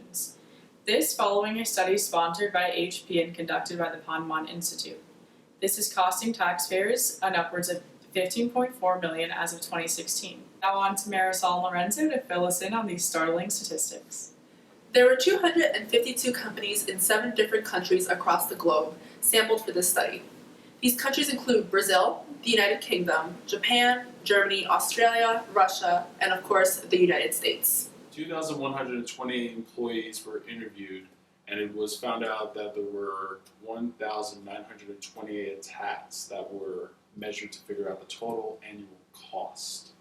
emissions. This following a study sponsored by HP and conducted by the Ponemon Institute. This is costing taxpayers an upwards of $15.4 million as of 2016. Now on to Marisol and Lorenzo to fill us in on these startling statistics. There were 252 companies in 7 different countries across the globe sampled for this study. These countries include Brazil, the United Kingdom, Japan, Germany, Australia, Russia, and of course, the United States. 2,120 employees were interviewed, and it was found out that there were 1,928 attacks that were measured to figure out the total annual cost.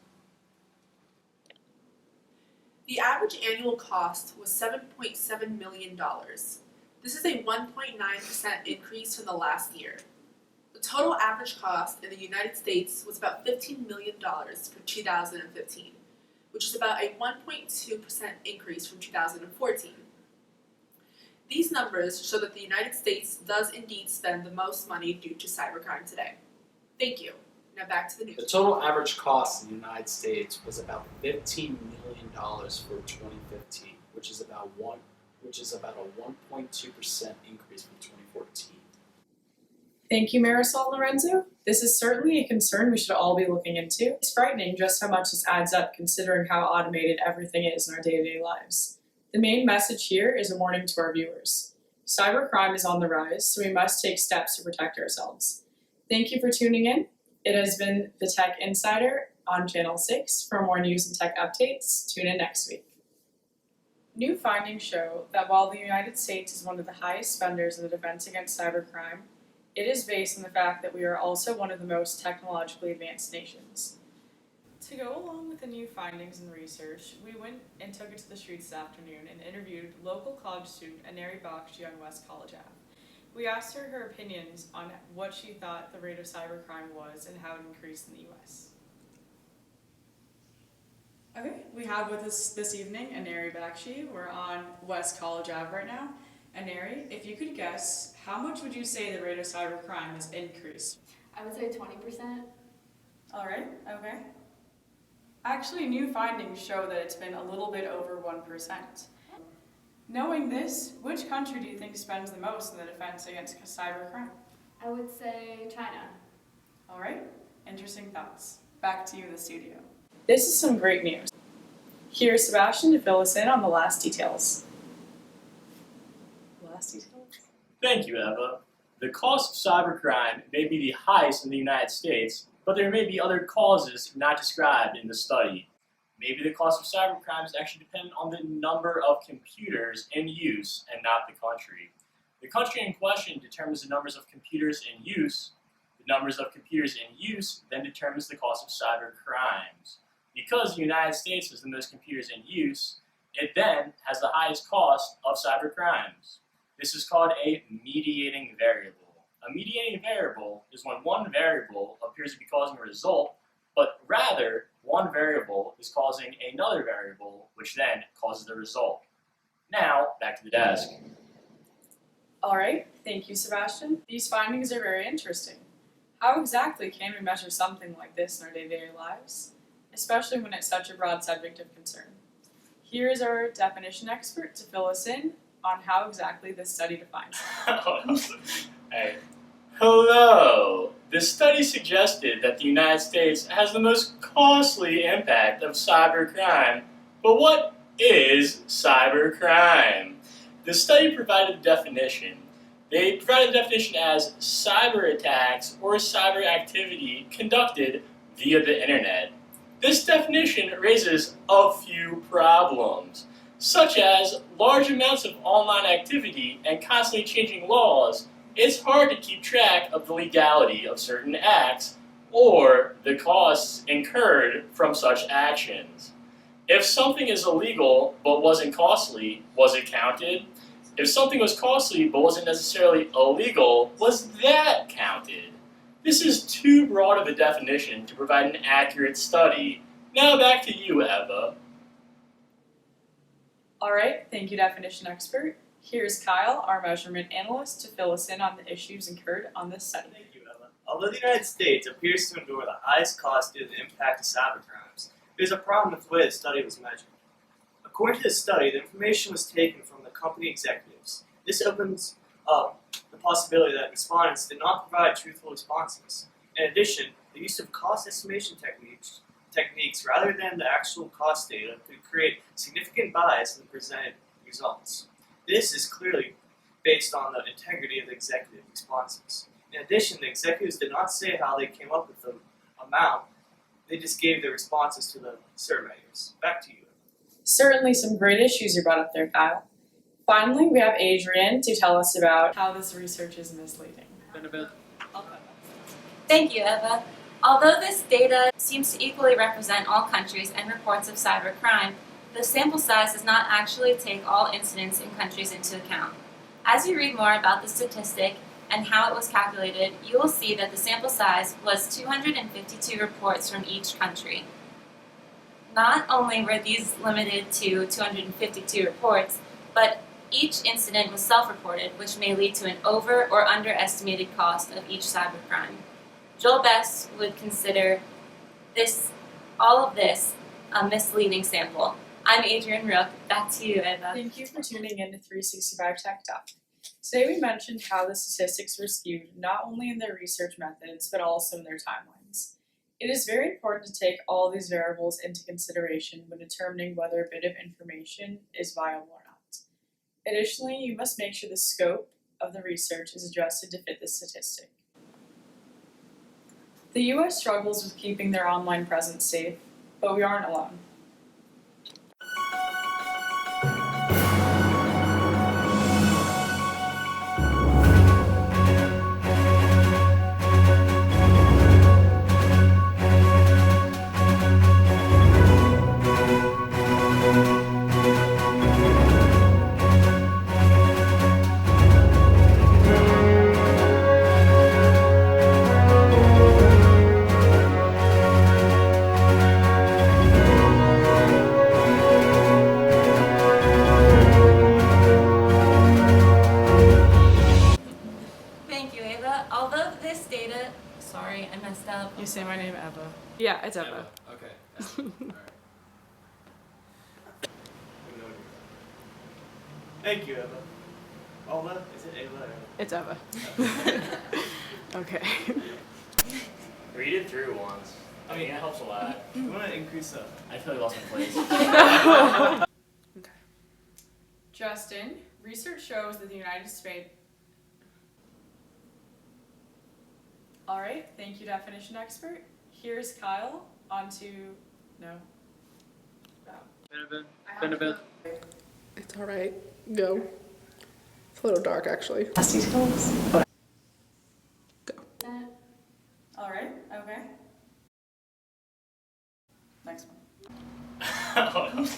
The average annual cost was $7.7 million. This is a 1.9% increase from the last year. The total average cost in the United States was about $15 million for 2015, which is about a 1.2% increase from 2014. These numbers show that the United States does indeed spend the most money due to cybercrime today. Thank you. Now back to the news. The total average cost in the United States was about $15 million for 2015, which is about a 1.2% increase from 2014. Thank you, Marisol and Lorenzo. This is certainly a concern we should all be looking into. It's frightening just how much this adds up considering how automated everything is in our day-to-day lives. The main message here is a warning to our viewers. Cybercrime is on the rise, so we must take steps to protect ourselves. Thank you for tuning in. It has been the Tech Insider on Channel 6. For more news and tech updates, tune in next week. New findings show that while the United States is one of the highest spenders in the defense against cybercrime, it is based on the fact that we are also one of the most technologically advanced nations. To go along with the new findings and research, we went and took it to the streets this afternoon and interviewed local college student Aneri Bakshi on West College Ave. We asked her opinions on what she thought the rate of cybercrime was and how it increased in the US. Okay, we have with us this evening Aneri Bakshi. We're on West College Ave right now. Aneri, if you could guess, how much would you say the rate of cybercrime has increased? I would say 20%. All right, okay. Actually, new findings show that it's been a little bit over 1%. Knowing this, which country do you think spends the most in the defense against cybercrime? I would say China. All right, interesting thoughts. Back to you in the studio. This is some great news. Here's Sebastian to fill us in on the last details. Thank you, Eva. The cost of cybercrime may be the highest in the United States, but there may be other causes not described in the study. Maybe the cost of cybercrime is actually dependent on the number of computers in use and not the country. The country in question determines the numbers of computers in use. The numbers of computers in use then determines the cost of cyber crimes. Because the United States has the most computers in use, it then has the highest cost of cyber crimes. This is called a mediating variable. A mediating variable is when one variable appears to be causing a result, but rather one variable is causing another variable, which then causes the result. Now, back to the desk. All right, thank you, Sebastian. These findings are very interesting. How exactly can we measure something like this in our day-to-day lives, especially when it's such a broad subject of concern? Here is our definition expert to fill us in on how exactly this study defines it. Hey. Hello! The study suggested that the United States has the most costly impact of cybercrime. But what is cybercrime? The study provided a definition. They provided the definition as cyber attacks or cyber activity conducted via the internet. This definition raises a few problems, such as large amounts of online activity and constantly changing laws. It's hard to keep track of the legality of certain acts or the costs incurred from such actions. If something is illegal but wasn't costly, was it counted? If something was costly but wasn't necessarily illegal, was that counted? This is too broad of a definition to provide an accurate study. Now back to you, Eva. All right, thank you, definition expert. Here's Kyle, our measurement analyst, to fill us in on the issues incurred on this study. Thank you, Eva. Although the United States appears to endure the highest cost due to the impact of cybercrimes, there's a problem with the way the study was measured. According to the study, the information was taken from the company executives. This opens up the possibility that respondents did not provide truthful responses. In addition, the use of cost estimation techniques rather than the actual cost data could create significant bias in the presented results. This is clearly based on the integrity of the executive responses. In addition, the executives did not say how they came up with the amount, they just gave their responses to the surveyors. Back to you. Certainly some great issues you brought up there, Kyle. Finally, we have Adrian to tell us about how this research is misleading. Thank you, Eva. Although this data seems to equally represent all countries and reports of cybercrime, the sample size does not actually take all incidents in countries into account. As you read more about the statistic and how it was calculated, you will see that the sample size was 252 reports from each country. Not only were these limited to 252 reports, but each incident was self-reported, which may lead to an over or underestimated cost of each cybercrime. Joel Best would consider all of this a misleading sample. I'm Adrian Rook. Back to you, Eva. Thank you for tuning in to 365 Tech Talk. Today we mentioned how the statistics were skewed not only in their research methods, but also in their timelines. It is very important to take all these variables into consideration when determining whether a bit of information is viable or not. Additionally, you must make sure the scope of the research is adjusted to fit the statistic. The US struggles with keeping their online presence safe, but we aren't alone. Thank you, Eva. Although this data, sorry, I messed up. You say my name, Eva. Yeah, it's Eva. Okay. Alright. Thank you, Eva. Alma, is it Eva or It's Eva. Okay. Read it through once. I mean, it helps a lot. You want to increase the... I feel like I lost my place. Justin, research shows that the United States. All right, thank you, definition expert. Here's Kyle. On to no. It's alright. Go. It's a little dark actually. That. All right. Okay. Next one.